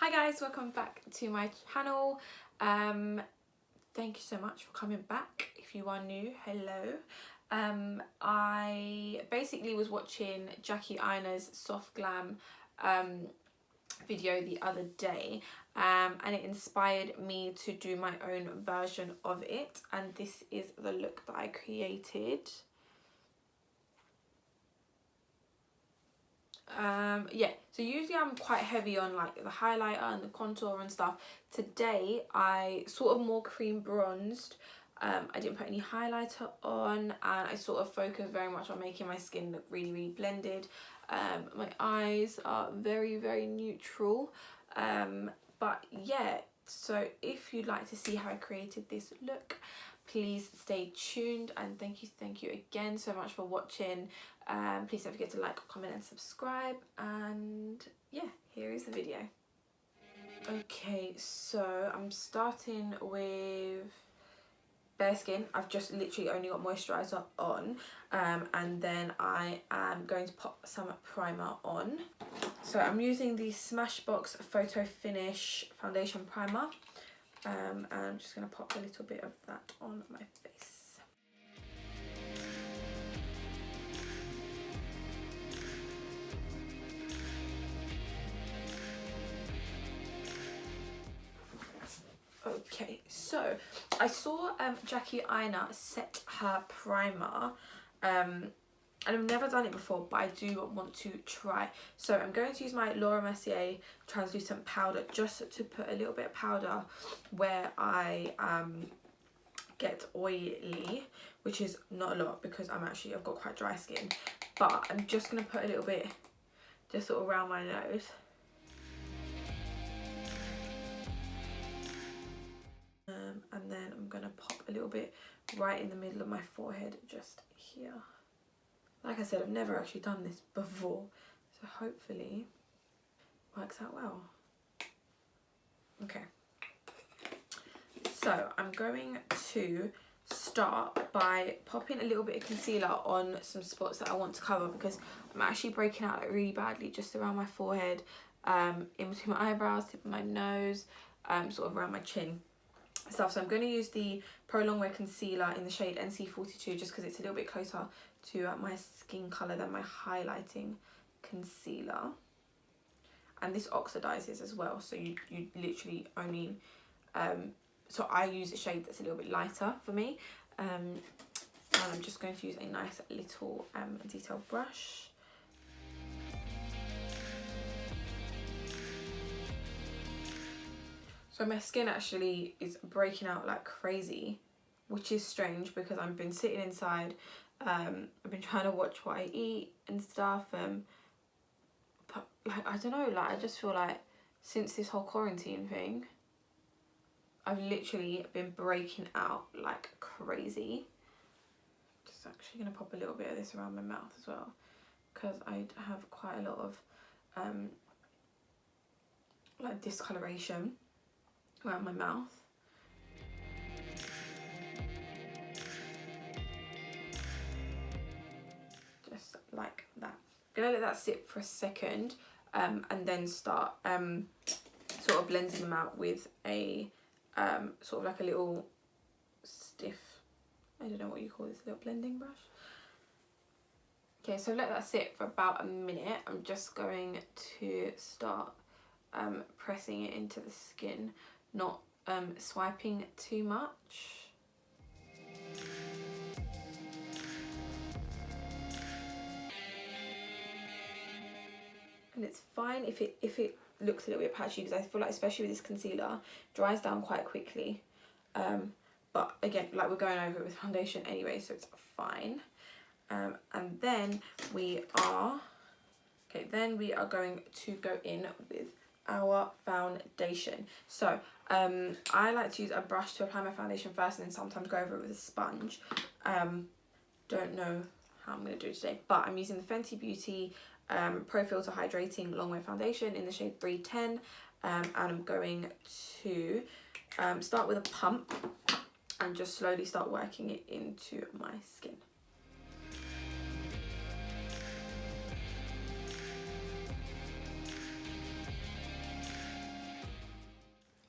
Hi guys, welcome back to my channel. Thank you so much for coming back. If you are new, hello. I basically was watching Jackie Aina's soft glam video the other day, and it inspired me to do my own version of it, and this is the look that I created. Yeah, so usually I'm quite heavy on like the highlighter and the contour and stuff. Today I sort of more cream bronzed. I didn't put any highlighter on, and I sort of focused very much on making my skin look really blended. My eyes are very neutral, but yeah, so if you'd like to see how I created this look, please stay tuned, and thank you again so much for watching. Please don't forget to like, comment and subscribe, and yeah, here is the video. Okay, so I'm starting with bare skin. I've just literally only got moisturizer on, and then I am going to pop some primer on. So I'm using the Smashbox Photo Finish foundation primer, and I'm just going to pop a little bit of that on my face. Okay, so I saw Jackie Aina set her primer, and I've never done it before, but I do want to try. So I'm going to use my Mercier translucent powder, just to put a little bit of powder where I get oily, which is not a lot because I've got quite dry skin, but I'm just going to put a little bit just sort of around my nose. And then I'm gonna pop a little bit right in the middle of my forehead, just here. Like I said, I've never actually done this before, so hopefully it works out well. Okay, so I'm going to start by popping a little bit of concealer on some spots that I want to cover, because I'm actually breaking out like really badly just around my forehead, in between my eyebrows, tip of my nose, sort of around my chin stuff. So I'm going to use the Pro Longwear concealer in the shade NC42, just because it's a little bit closer to my skin colour than my highlighting concealer, and this oxidizes as well, so you literally only so I use a shade that's a little bit lighter for me, and I'm just going to use a nice little detailed brush. So my skin actually is breaking out like crazy, which is strange because I've been sitting inside. I've been trying to watch what I eat and stuff. But like, I don't know, like I just feel like since this whole quarantine thing, I've literally been breaking out like crazy. Just actually gonna pop a little bit of this around my mouth as well, because I have quite a lot of like discoloration around my mouth. Just like that. I'm gonna let that sit for a second, and then start sort of blending them out with a sort of like a little stiff, I don't know what you call this, little blending brush. Okay, so let that sit for about a minute. I'm just going to start pressing it into the skin, not swiping too much. And it's fine if it looks a little bit patchy, because I feel like especially with this concealer, dries down quite quickly. But again, like we're going over it with foundation anyway, so it's fine. And then we are going to go in with our foundation. So I like to use a brush to apply my foundation first, and then sometimes go over it with a sponge. Don't know how I'm going to do it today, but I'm using the Fenty Beauty Pro Filtr Hydrating Longwear Foundation in the shade 310, and I'm going to start with a pump and just slowly start working it into my skin.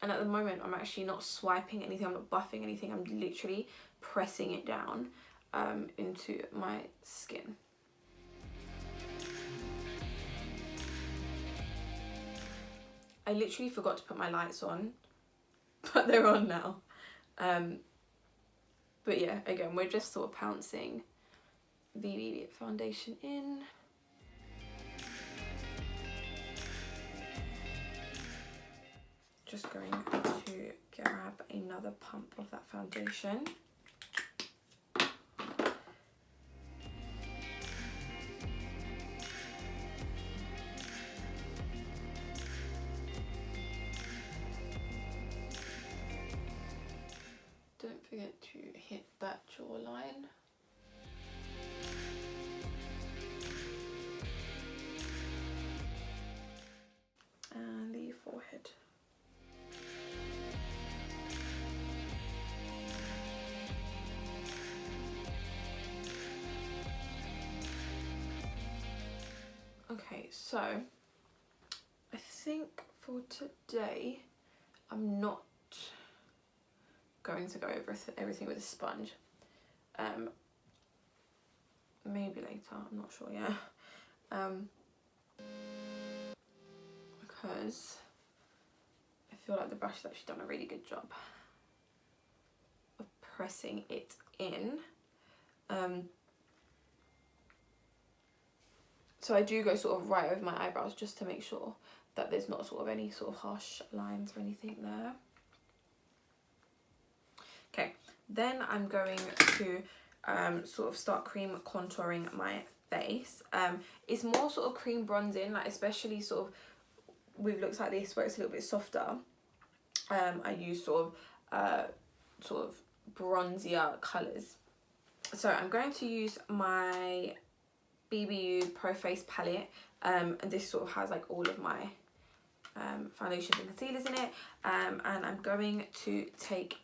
And at the moment, I'm actually not swiping anything, I'm not buffing anything, I'm literally pressing it down into my skin. I literally forgot to put my lights on, but they're on now. But yeah, again, we're just sort of pouncing the foundation in. Just going to grab another pump of that foundation. Don't forget to hit that jawline. And the forehead. Okay, so I think for today I'm not going to go over everything with a sponge. Maybe later, I'm not sure yet. Because I feel like the brush has actually done a really good job of pressing it in. So I do go sort of right over my eyebrows just to make sure that there's not sort of any sort of harsh lines or anything there. Okay, then I'm going to sort of start cream contouring my face. It's more sort of cream bronzing, like especially sort of with looks like this where it's a little bit softer. I use sort of bronzier colours. So I'm going to use my BBU Pro Face palette, and this sort of has like all of my foundations and concealers in it, and I'm going to take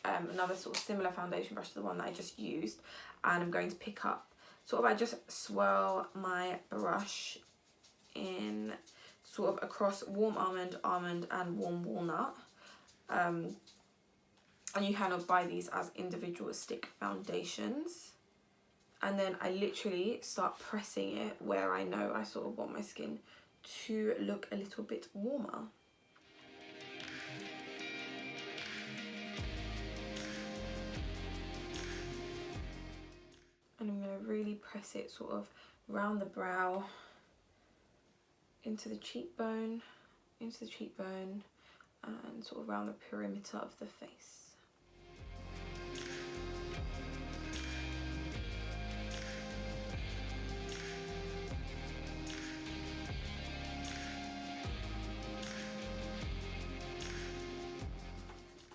another sort of similar foundation brush to the one that I just used, and I'm going to pick up sort of, I just swirl my brush in sort of across warm almond, and warm walnut, and you can buy these as individual stick foundations. And then I literally start pressing it where I know I sort of want my skin to look a little bit warmer. And I'm going to really press it sort of around the brow, into the cheekbone, and sort of around the perimeter of the face.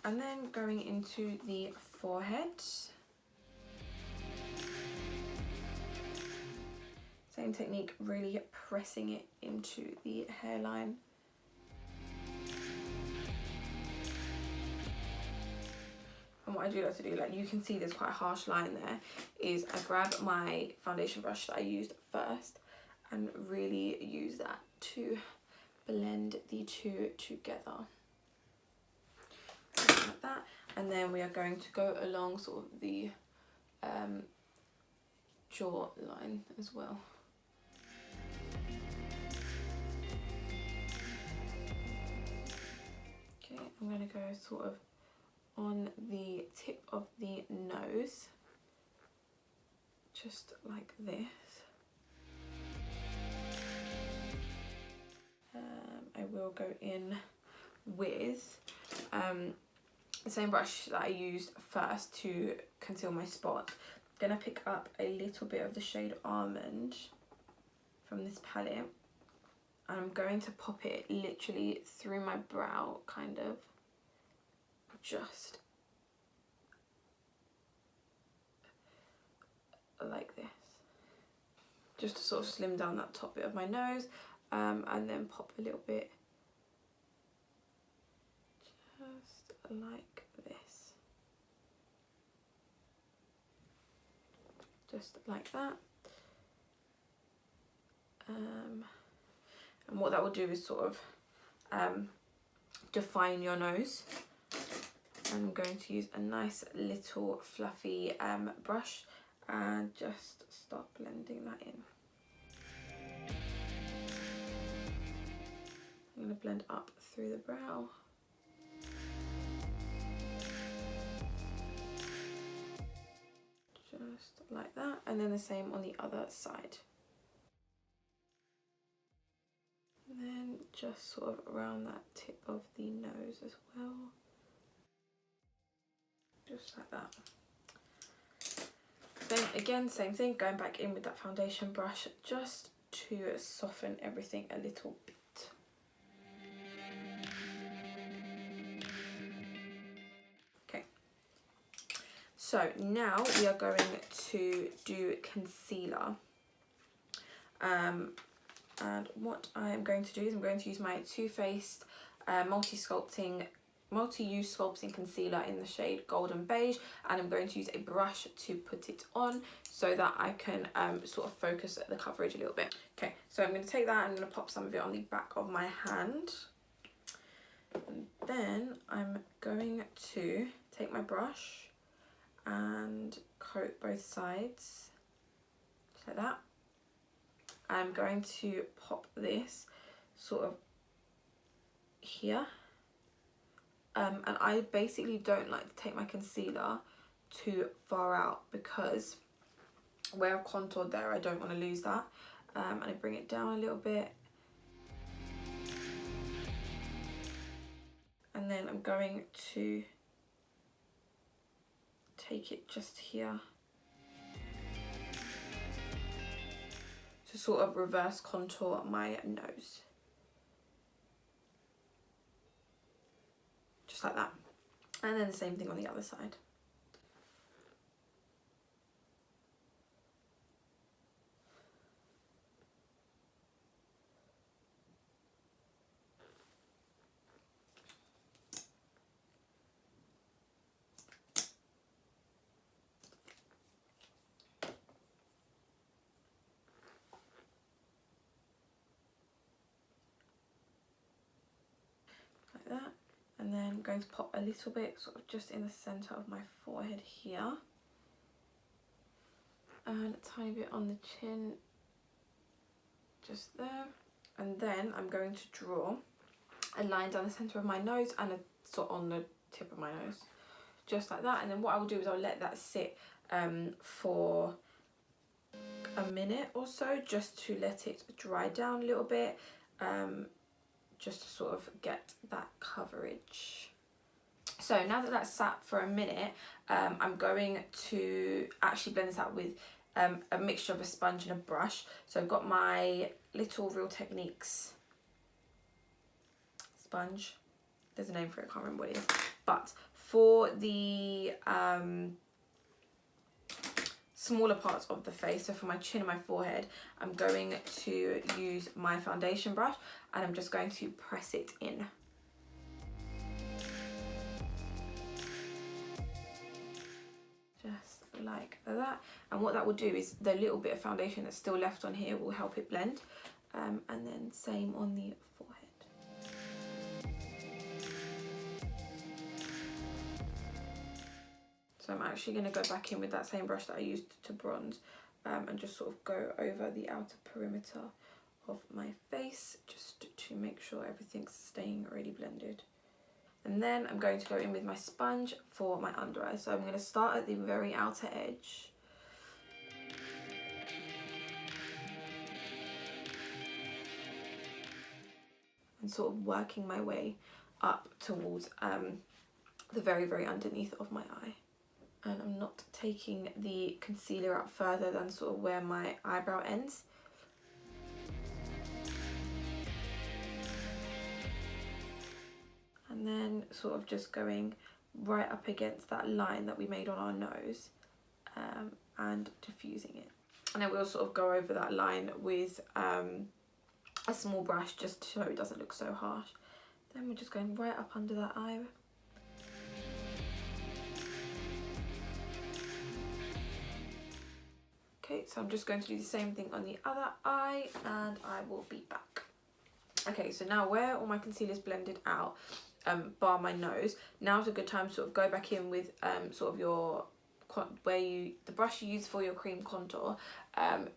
And then going into the forehead. Same technique, really pressing it into the hairline. And what I do like to do, like you can see there's quite a harsh line there, is I grab my foundation brush that I used first and really use that to blend the two together. Like that. And then we are going to go along sort of the jawline as well. Okay, I'm going to go sort of on the tip of the nose, just like this. I will go in with the same brush that I used first to conceal my spot. I'm going to pick up a little bit of the shade Almond from this palette, and I'm going to pop it literally through my brow, kind of just like this, just to sort of slim down that top bit of my nose, and then pop a little bit just like this, just like that. And what that will do is sort of define your nose. I'm going to use a nice little fluffy brush and just start blending that in. I'm going to blend up through the brow. Just like that, and then the same on the other side. And then just sort of around that tip of the nose as well. Just like that. Then again, same thing, going back in with that foundation brush just to soften everything a little bit. Okay, so now we are going to do concealer. And what I am going to do is I'm going to use my Too Faced multi-use sculpting concealer in the shade Golden Beige, and I'm going to use a brush to put it on so that I can sort of focus the coverage a little bit. Okay, so I'm going to take that and I'm going to pop some of it on the back of my hand. And then I'm going to take my brush and coat both sides, just like that. I'm going to pop this sort of here. And I basically don't like to take my concealer too far out because where I've contoured there, I don't want to lose that. And I bring it down a little bit. And then I'm going to take it just here to sort of reverse contour my nose. Just like that. And then the same thing on the other side. Like that. And then I'm going to pop a little bit sort of just in the centre of my forehead here. And a tiny bit on the chin, just there. And then I'm going to draw a line down the centre of my nose and a sort on the tip of my nose. Just like that. And then what I will do is I'll let that sit for a minute or so, just to let it dry down a little bit. Just to sort of get that coverage. So now that that's sat for a minute, I'm going to actually blend this out with a mixture of a sponge and a brush. So I've got my little Real Techniques sponge. There's a name for it, I can't remember what it is. But for the smaller parts of the face, so for my chin and my forehead, I'm going to use my foundation brush and I'm just going to press it in. Just like that. And what that will do is the little bit of foundation that's still left on here will help it blend. And then same on the forehead. So I'm actually going to go back in with that same brush that I used to bronze and just sort of go over the outer perimeter of my face just to make sure everything's staying really blended. And then I'm going to go in with my sponge for my under eye. So I'm going to start at the very outer edge. And sort of working my way up towards the very, very underneath of my eye. And I'm not taking the concealer up further than sort of where my eyebrow ends. And then sort of just going right up against that line that we made on our nose and diffusing it. And I will sort of go over that line with a small brush just so it doesn't look so harsh. Then we're just going right up under that eye. Okay, so I'm just going to do the same thing on the other eye and I will be back. Okay, so now where all my concealer's blended out, bar my nose, now's a good time to sort of go back in with sort of your the brush you use for your cream contour,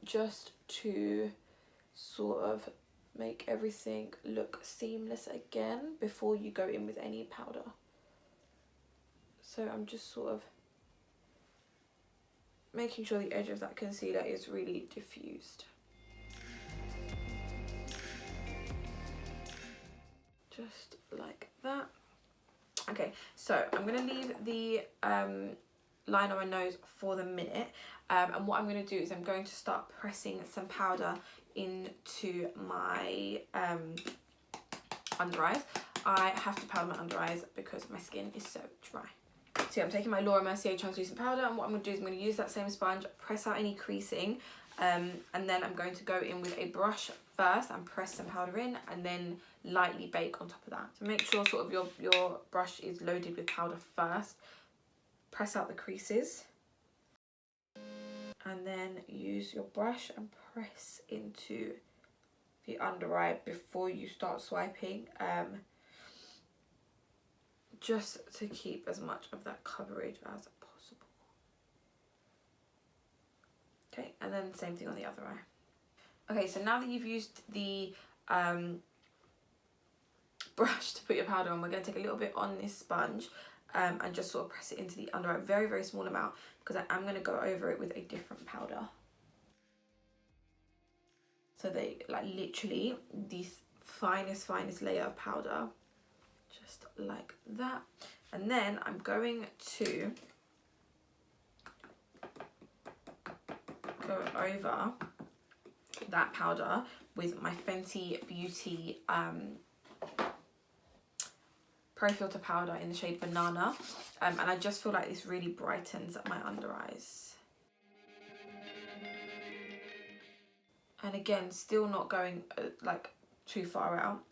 just to sort of make everything look seamless again before you go in with any powder. So I'm just sort of making sure the edge of that concealer is really diffused. Just like that. Okay, so I'm going to leave the line on my nose for the minute, and what I'm going to do is I'm going to start pressing some powder into my under eyes. I have to powder my under eyes because my skin is so dry. So yeah, I'm taking my Mercier translucent powder, and what I'm going to do is I'm going to use that same sponge, press out any creasing, and then I'm going to go in with a brush first and press some powder in, and then lightly bake on top of that. So make sure sort of your brush is loaded with powder first. Press out the creases, and then use your brush and press into the under eye before you start swiping, just to keep as much of that coverage as possible. Okay, and then same thing on the other eye. Okay, so now that you've used the brush to put your powder on, we're going to take a little bit on this sponge and just sort of press it into the under eye, very, very small amount, because I am going to go over it with a different powder. So they like literally the finest layer of powder, just like that. And then I'm going to go over that powder with my Fenty Beauty Pro Filtr powder in the shade Banana, and I just feel like this really brightens up my under eyes. And again, still not going like too far out,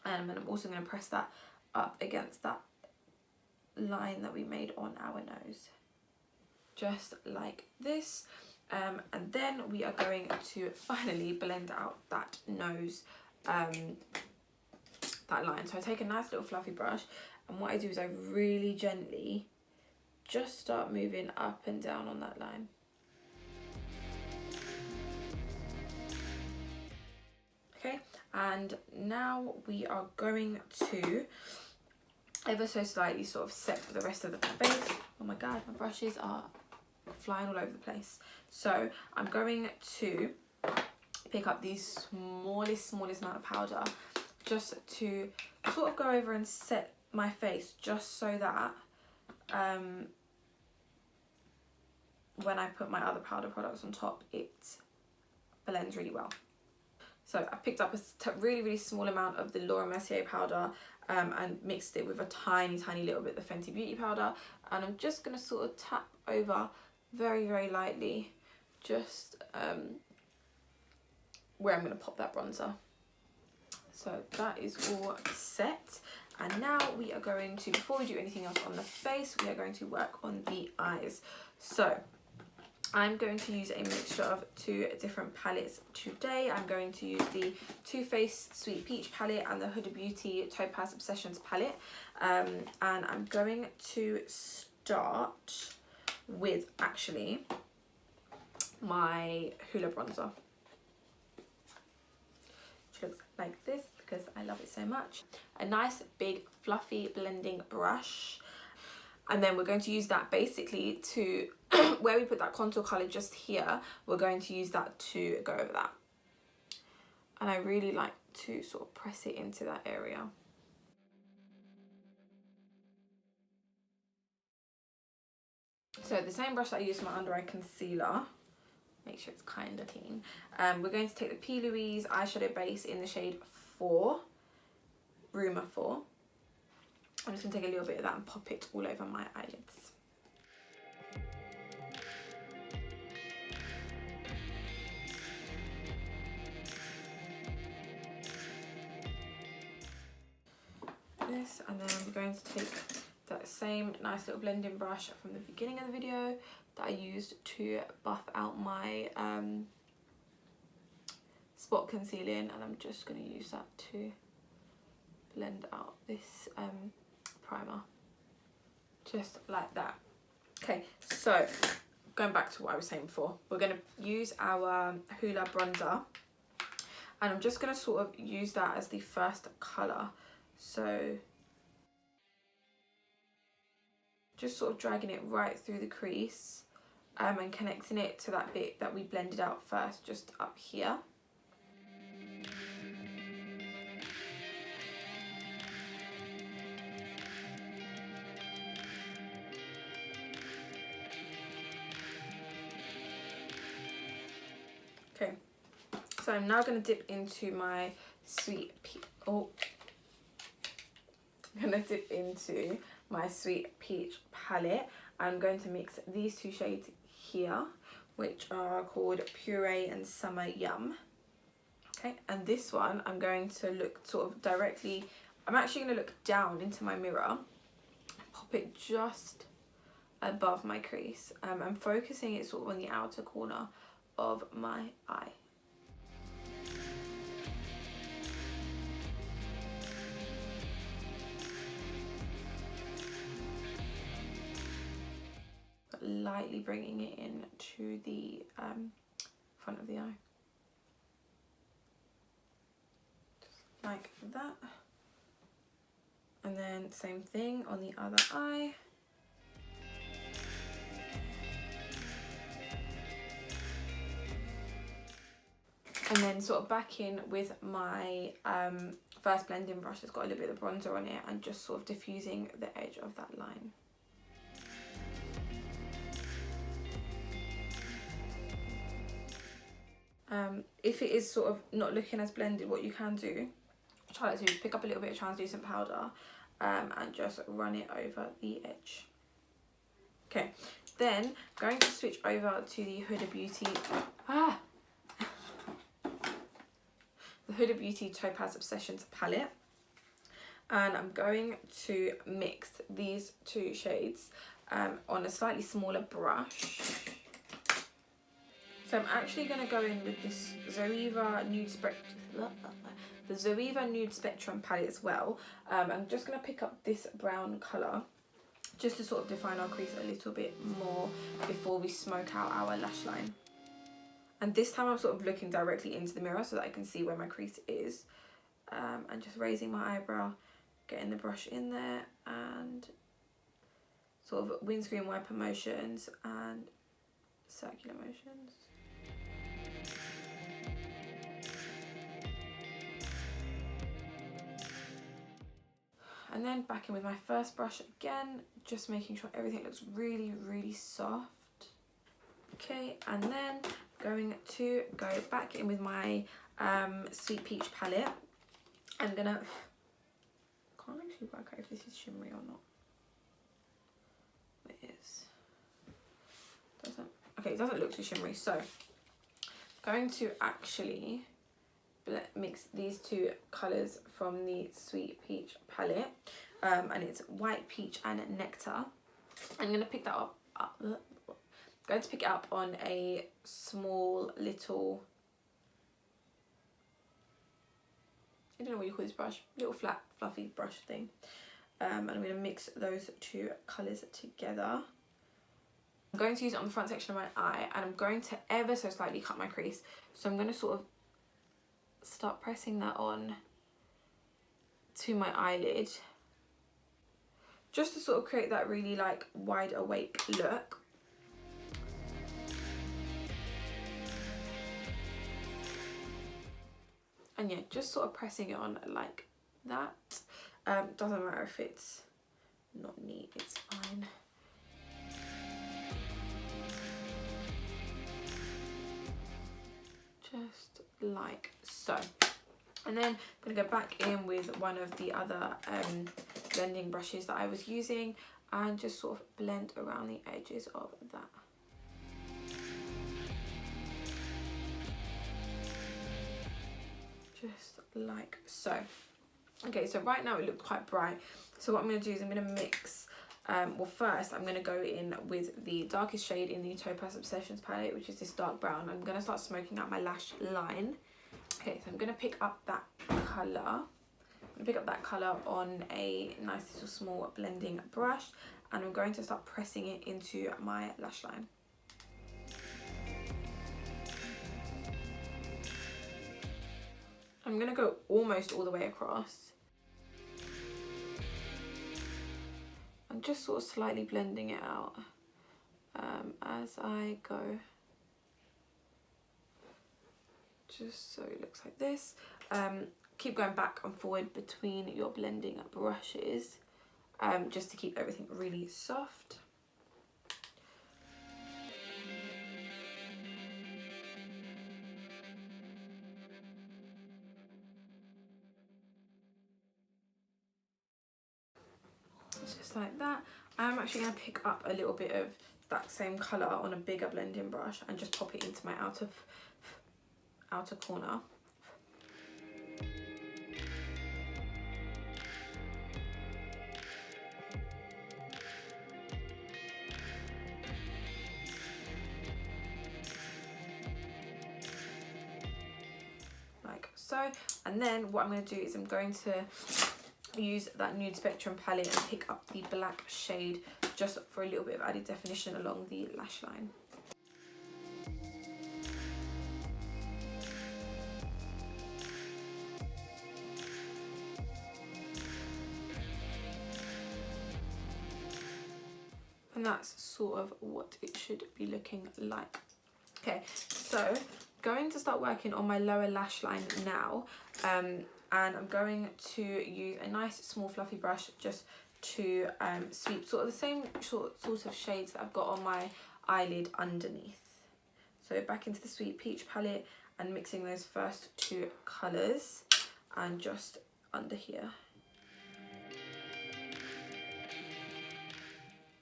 and I'm also going to press that up against that line that we made on our nose, just like this. And then we are going to finally blend out that nose, that line. So I take a nice little fluffy brush, and what I do is I really gently just start moving up and down on that line. Okay, and now we are going to ever so slightly sort of set the rest of the face. Oh my god, my brushes are flying all over the place. So I'm going to pick up the smallest amount of powder, just to sort of go over and set my face, just so that when I put my other powder products on top, it blends really well. So I picked up a really small amount of the Mercier powder and mixed it with a tiny little bit of the Fenty Beauty powder, and I'm just going to sort of tap over very lightly, just where I'm going to pop that bronzer. So that is all set, and now we are going to, before we do anything else on the face, we are going to work on the eyes. So I'm going to use a mixture of 2 different palettes today. I'm going to use the Too Faced Sweet Peach palette and the Huda Beauty Topaz Obsessions palette, and I'm going to start with actually my Hoola bronzer, which looks like this because I love it so much. A nice big fluffy blending brush, and then we're going to use that basically to where we put that contour colour just here, we're going to use that to go over that, and I really like to sort of press it into that area. So the same brush that I used for my under eye concealer, make sure it's kind of clean, we're going to take the P. Louise eyeshadow base in the shade 4, Rumor 4. I'm just going to take a little bit of that and pop it all over my eyelids. This, and then we're going to take that same nice little blending brush from the beginning of the video that I used to buff out my spot concealing, and I'm just going to use that to blend out this primer, just like that. Okay, so going back to what I was saying before, we're going to use our Hoola bronzer, and I'm just going to sort of use that as the first colour. So just sort of dragging it right through the crease, and connecting it to that bit that we blended out first, just up here. Okay, so I'm now going to dip into my sweet peach palette. I'm going to mix these two shades here, which are called Puree and Summer Yum. Okay, and this one I'm going to look sort of directly, I'm actually going to look down into my mirror, pop it just above my crease. I'm focusing it sort of on the outer corner of my eye. But lightly bringing it in to the front of the eye. Just like that. And then same thing on the other eye. And then sort of back in with my first blending brush that's got a little bit of bronzer on it, and just sort of diffusing the edge of that line. If it is sort of not looking as blended, what you can do, try to pick up a little bit of translucent powder and just run it over the edge. Okay, then going to switch over to the Huda Beauty the Huda Beauty Topaz Obsessions palette, and I'm going to mix these two shades on a slightly smaller brush. So I'm actually going to go in with this Zoeva Nude Spectrum palette as well. I'm just going to pick up this brown colour just to sort of define our crease a little bit more before we smoke out our lash line. And this time I'm sort of looking directly into the mirror so that I can see where my crease is. And just raising my eyebrow, getting the brush in there, and sort of windscreen wiper motions and circular motions. And then back in with my first brush again, just making sure everything looks really, really soft. Okay, and then going to go back in with my Sweet Peach palette. I'm gonna, can't actually work out if this is shimmery or not. It is. Okay, it doesn't look too shimmery, so going to actually mix these two colours from the Sweet Peach palette, and it's White Peach and Nectar. I'm going to pick that up, going to pick it up on a small little, I don't know what you call this brush, little flat fluffy brush thing, and I'm going to mix those two colours together. I'm going to use it on the front section of my eye, and I'm going to ever so slightly cut my crease, so I'm going to sort of start pressing that on to my eyelid just to sort of create that really like wide awake look. And yeah, just sort of pressing it on like that. Doesn't matter if it's not neat, it's fine. Just like so. And then I'm going to go back in with one of the other blending brushes that I was using and just sort of blend around the edges of that. Just like so. Okay, so right now it looks quite bright. So what I'm going to do is I'm going to mix, well first I'm going to go in with the darkest shade in the Topaz Obsessions palette, which is this dark brown. I'm going to start smoking out my lash line. Okay, so I'm going to pick up that colour. On a nice little small blending brush, and I'm going to start pressing it into my lash line. I'm going to go almost all the way across. I'm just sort of slightly blending it out as I go. Just so it looks like this. Keep going back and forward between your blending brushes, just to keep everything really soft. Just like that. I'm actually going to pick up a little bit of that same colour on a bigger blending brush and just pop it into my outer corner. Like so. And then what I'm going to do is I'm going to use that Nude Spectrum palette and pick up the black shade just for a little bit of added definition along the lash line. And that's sort of what it should be looking like. Okay, so going to start working on my lower lash line now, and I'm going to use a nice small fluffy brush just to sweep sort of the same sort of shades that I've got on my eyelid underneath. So back into the Sweet Peach palette and mixing those first two colours and just under here.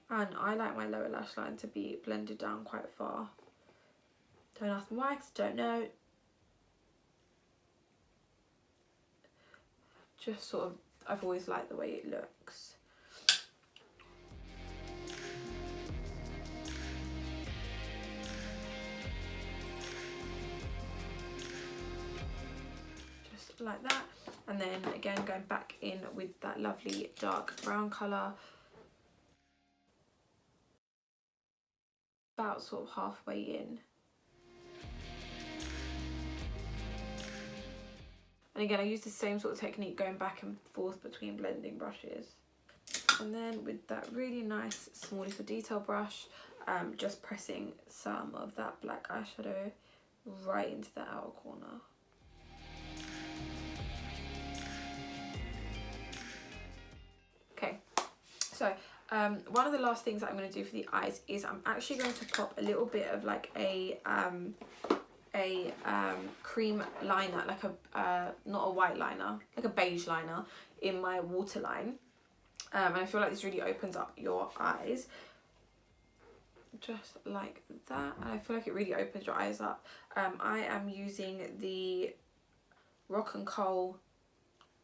And I like my lower lash line to be blended down quite far. Don't ask me why, because I don't know. Just sort of, I've always liked the way it looks. Just like that. And then again, going back in with that lovely dark brown colour. About sort of halfway in. And again, I use the same sort of technique going back and forth between blending brushes. And then with that really nice small little detail brush, just pressing some of that black eyeshadow right into the outer corner. Okay, so one of the last things that I'm going to do for the eyes is I'm actually going to pop a little bit of like a cream liner, like a not a white liner, like a beige liner in my waterline, and I feel like this really opens up your eyes, just like that. And I feel like it really opens your eyes up. I am using the Rock and Coal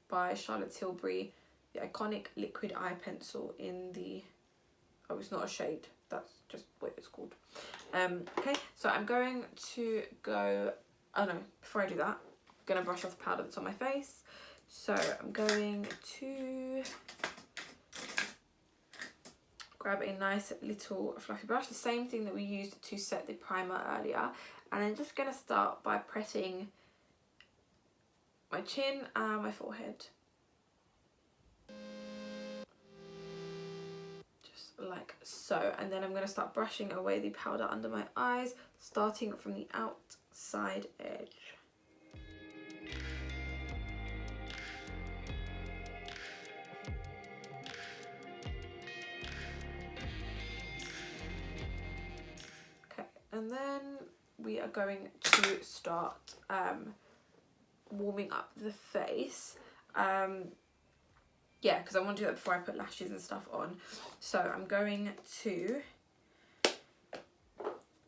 by Charlotte Tilbury, the iconic liquid eye pencil in the, oh, it's not a shade, that's just what it's called. Okay, so I'm going to go, oh no, before I do that, I'm going to brush off the powder that's on my face. So I'm going to grab a nice little fluffy brush, the same thing that we used to set the primer earlier, and I'm just going to start by pressing my chin and my forehead. Like so, and then I'm going to start brushing away the powder under my eyes, starting from the outside edge. Okay, and then we are going to start warming up the face. Yeah, because I want to do that before I put lashes and stuff on. So I'm going to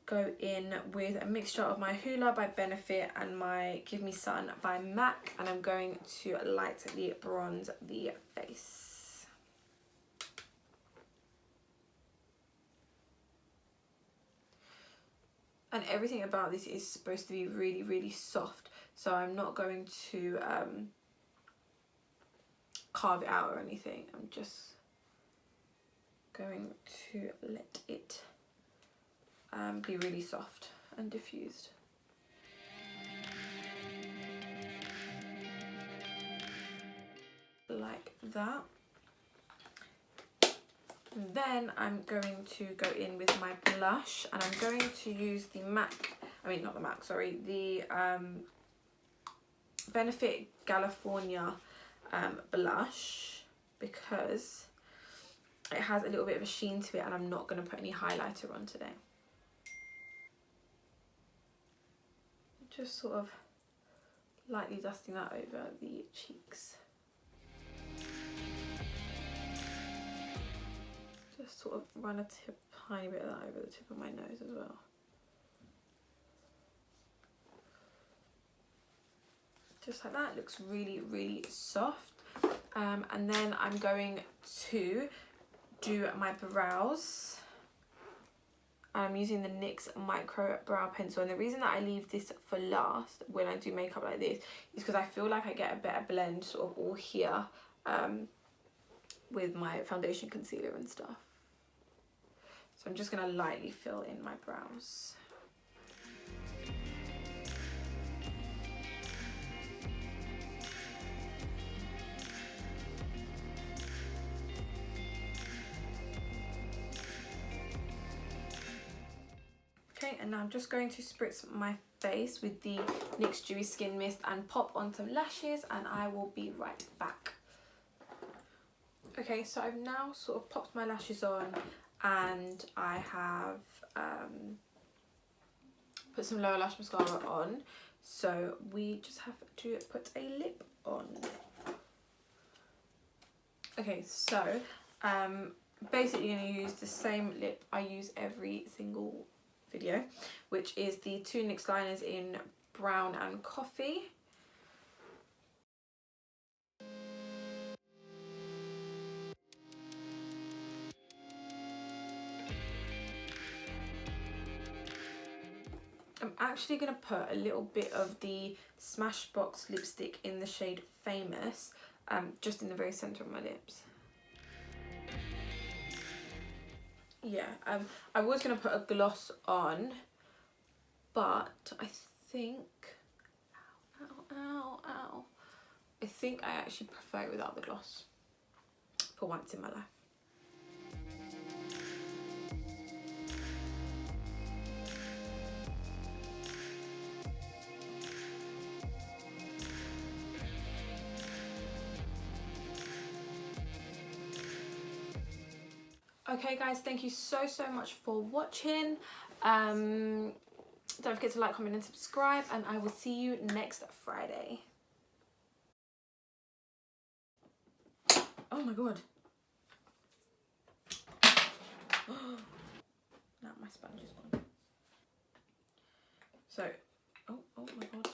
go in with a mixture of my Hoola by Benefit and my Give Me Sun by MAC, and I'm going to lightly bronze the face. And everything about this is supposed to be really, really soft. so I'm not going to carve it out or anything. I'm just going to let it be really soft and diffused. Like that. And then I'm going to go in with my blush, and I'm going to use the the Benefit Galafornia blush, because it has a little bit of a sheen to it, and I'm not going to put any highlighter on today. Just sort of lightly dusting that over the cheeks. Just sort of run a tiny bit of that over the tip of my nose as well. Just like that. It looks really, really soft. And then I'm going to do my brows. I'm using the NYX Micro Brow Pencil, and the reason that I leave this for last when I do makeup like this is because I feel like I get a better blend sort of all here with my foundation, concealer and stuff. So I'm just going to lightly fill in my brows. Okay, and now I'm just going to spritz my face with the NYX Dewy Skin Mist and pop on some lashes, and I will be right back. Okay, so I've now sort of popped my lashes on, and I have put some lower lash mascara on. So we just have to put a lip on. Okay, so basically going to use the same lip I use every single video, which is the two NYX liners in Brown and Coffee. I'm actually going to put a little bit of the Smashbox lipstick in the shade Famous, just in the very centre of my lips. Yeah, I was going to put a gloss on, but I think, I think I actually prefer it without the gloss for once in my life. Okay guys, thank you so much for watching. Don't forget to like, comment and subscribe, and I will see you next Friday. Oh my god. Now my sponge is gone. So, oh my god.